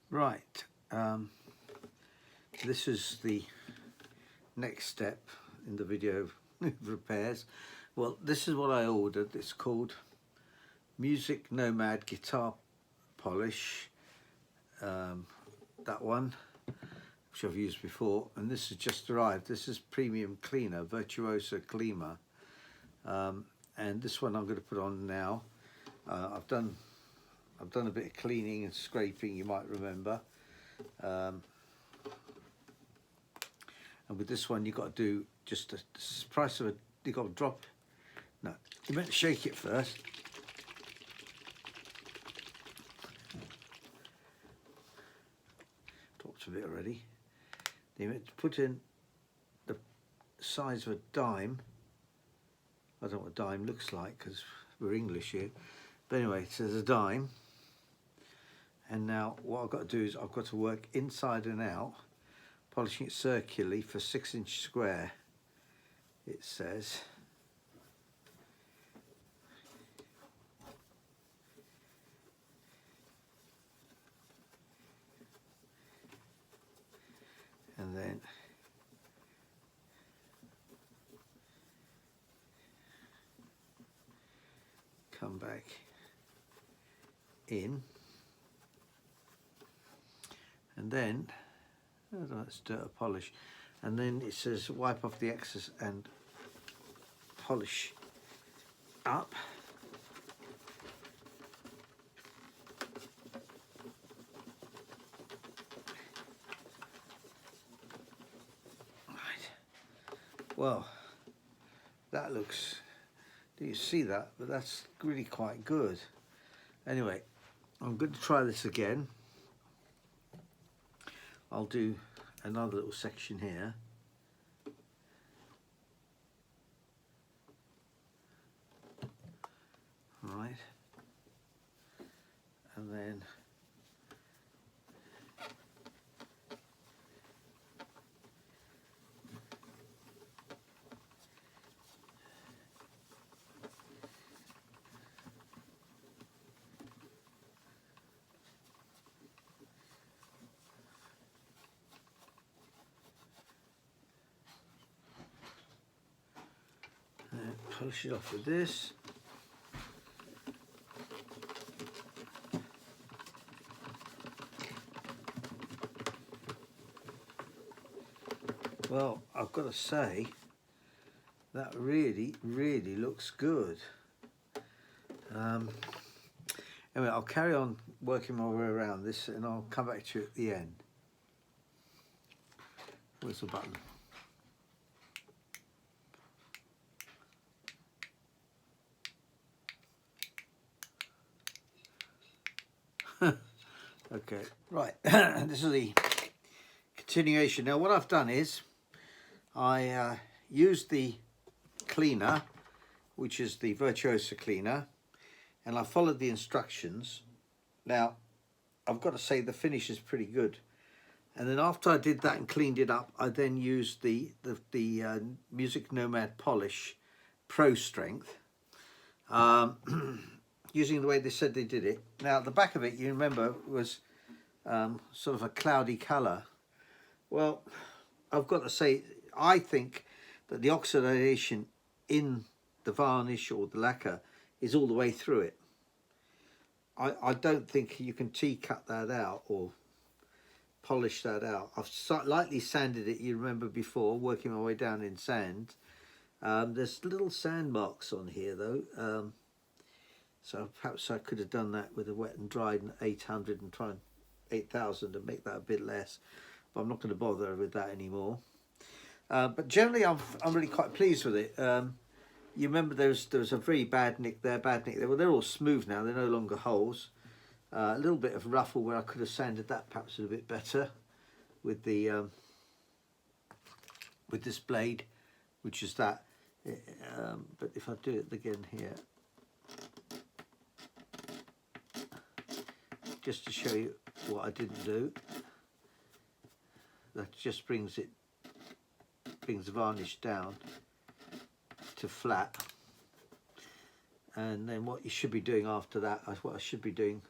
Right, this is the next step in the video repairs. Well, this is what I ordered. It's called Music Nomad Guitar Polish, that one, which I've used before, and this has just arrived. This is premium cleaner, Virtuoso cleaner, and this one I'm going to put on now. I've done a bit of cleaning and scraping, you might remember, and with this one you've got to do just the price of you've got to drop, no, you meant to shake it first. Dropped a bit already. You meant to put in the size of a dime. I don't know what a dime looks like because we're English here, but anyway, it says a dime. And now what I've got to do is I've got to work inside and out, polishing it circularly for 6-inch square, it says. And then come back in. And then, let's do a polish. And then it says wipe off the excess and polish up. Right. Well, that looks, do you see that? But that's really quite good. Anyway, I'm going to try this again. I'll do another little section here. Right. And then polish it off with this. Well, I've got to say that really looks good. Anyway, I'll carry on working my way around this and I'll come back to you at the end. Where's the button? Okay, right. This is the continuation. Now what I've done is I used the cleaner, which is the Virtuoso cleaner, and I followed the instructions. Now I've got to say the finish is pretty good. And then after I did that and cleaned it up, I then used the Music Nomad Polish Pro Strength, using the way they said they did it. Now the back of it, you remember, was sort of a cloudy colour. Well, I've got to say, I think that the oxidation in the varnish or the lacquer is all the way through it. I don't think you can cut that out or polish that out. I've lightly sanded it, you remember before, working my way down in sand. There's little sand marks on here though, so perhaps I could have done that with a wet and dried 800 and try and 8,000 and make that a bit less, but I'm not going to bother with that anymore. But generally I'm really quite pleased with it. You remember there was a very bad nick there, well, they're all smooth now, they're no longer holes. A little bit of ruffle where I could have sanded that perhaps a little bit better with the with this blade, which is that. But if I do it again here, just to show you what I didn't do, that just brings the varnish down to flat. And then what you should be doing after that, what I should be doing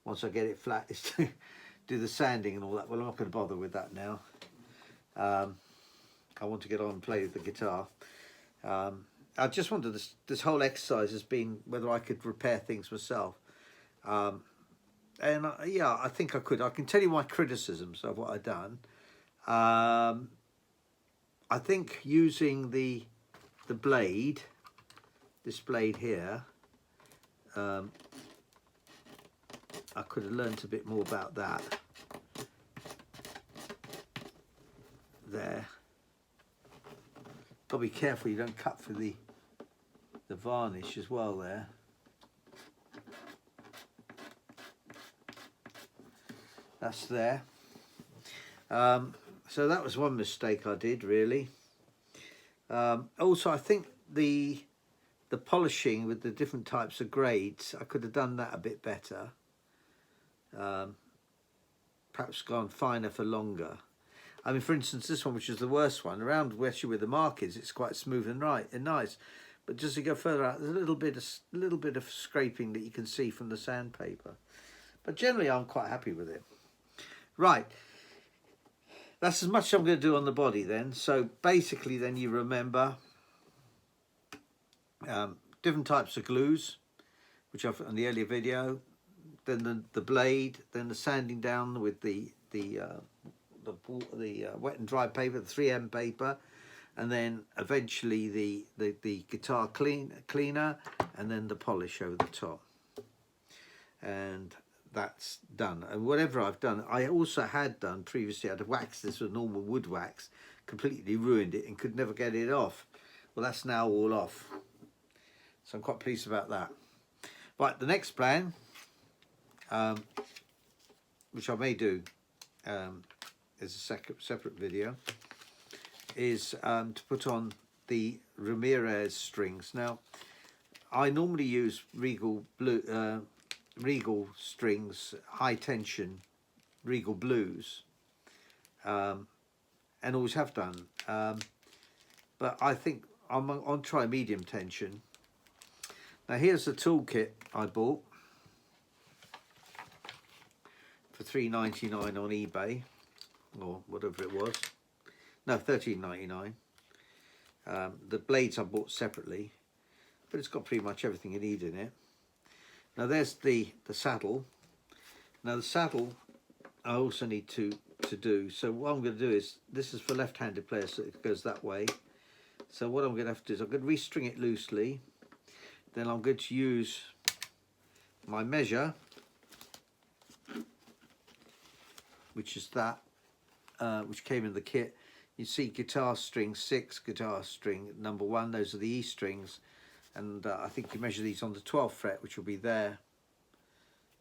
once I get it flat, is do the sanding and all that. Well, I'm not going to bother with that now. I want to get on and play with the guitar. I just wanted this whole exercise has been whether I could repair things myself. And yeah, I think I could. I can tell you my criticisms of what I've done. I think using the blade, this blade here, I could have learnt a bit more about that. There. Got to be careful you don't cut through the varnish as well there. That's there. So that was one mistake I did, really. Also, I think the polishing with the different types of grades, I could have done that a bit better. Perhaps gone finer for longer. I mean, for instance, this one, which is the worst one, around especially where the mark is, it's quite smooth and right and nice. But just to go further out, there's a little bit of scraping that you can see from the sandpaper. But generally, I'm quite happy with it. Right, that's as much as I'm going to do on the body then. So basically, then you remember different types of glues, which I've in the earlier video. Then the blade, then the sanding down with the wet and dry paper, the 3M paper, and then eventually the guitar cleaner, and then the polish over the top. And that's done. And whatever I've done, I also had done previously, I'd waxed this with normal wood wax, completely ruined it and could never get it off. Well, that's now all off. So I'm quite pleased about that. Right, the next plan, which I may do as a separate video, is to put on the Ramirez strings. Now, I normally use Regal strings, high tension Regal blues, and always have done. But I think I'm on try medium tension. Now here's the toolkit I bought for $3.99 on eBay, or whatever it was. No, $13.99. The blades I bought separately, but it's got pretty much everything you need in it. Now there's the saddle. Now the saddle I also need to do. So what I'm going to do is, this is for left-handed players, so it goes that way. So what I'm going to have to do is I'm going to restring it loosely. Then I'm going to use my measure, which is that, which came in the kit. You see guitar string 6, guitar string number 1, those are the E strings. And I think you measure these on the 12th fret, which will be there.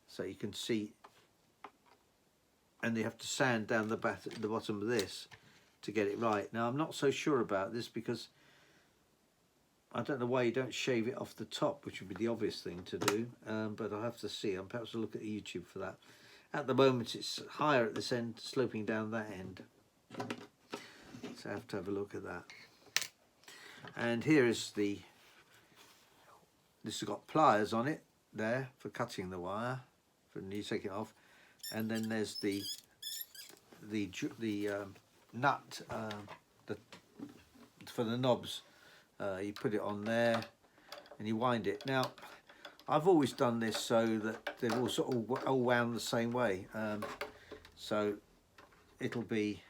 So you can see, and you have to sand down the bottom of this to get it right. Now I'm not so sure about this because I don't know why you don't shave it off the top, which would be the obvious thing to do, but I'll have to see. I'll perhaps look at YouTube for that. At the moment it's higher at this end, sloping down that end. So I have to have a look at that. And here is this has got pliers on it there for cutting the wire, for when you take it off. And then there's the nut for the knobs. You put it on there and you wind it. Now I've always done this so that they're all sort of all wound the same way, so it'll be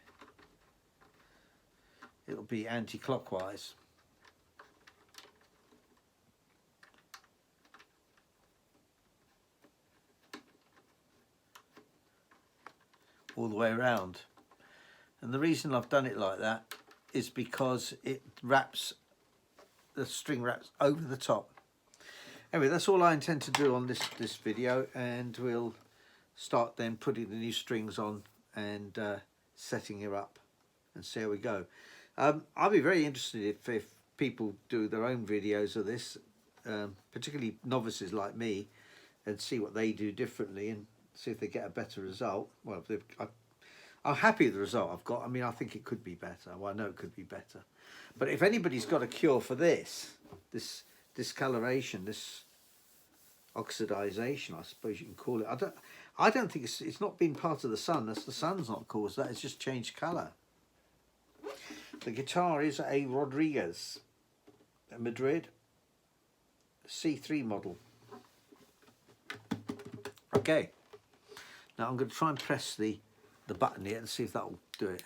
anti-clockwise. All the way around. And the reason I've done it like that is because it wraps, the string wraps over the top. Anyway, that's all I intend to do on this video, and we'll start then putting the new strings on and setting it up and see how we go. I'll be very interested if people do their own videos of this, particularly novices like me, and see what they do differently and see if they get a better result. Well, I'm happy with the result I've got. I mean, I think it could be better. Well, I know it could be better. But if anybody's got a cure for this discoloration, this oxidization, I suppose you can call it. I don't think it's not been part of the sun. That's the sun's not caused that. It's just changed colour. The guitar is a Rodriguez, a Madrid C3 model. Okay. Now I'm going to try and press the button here and see if that will do it.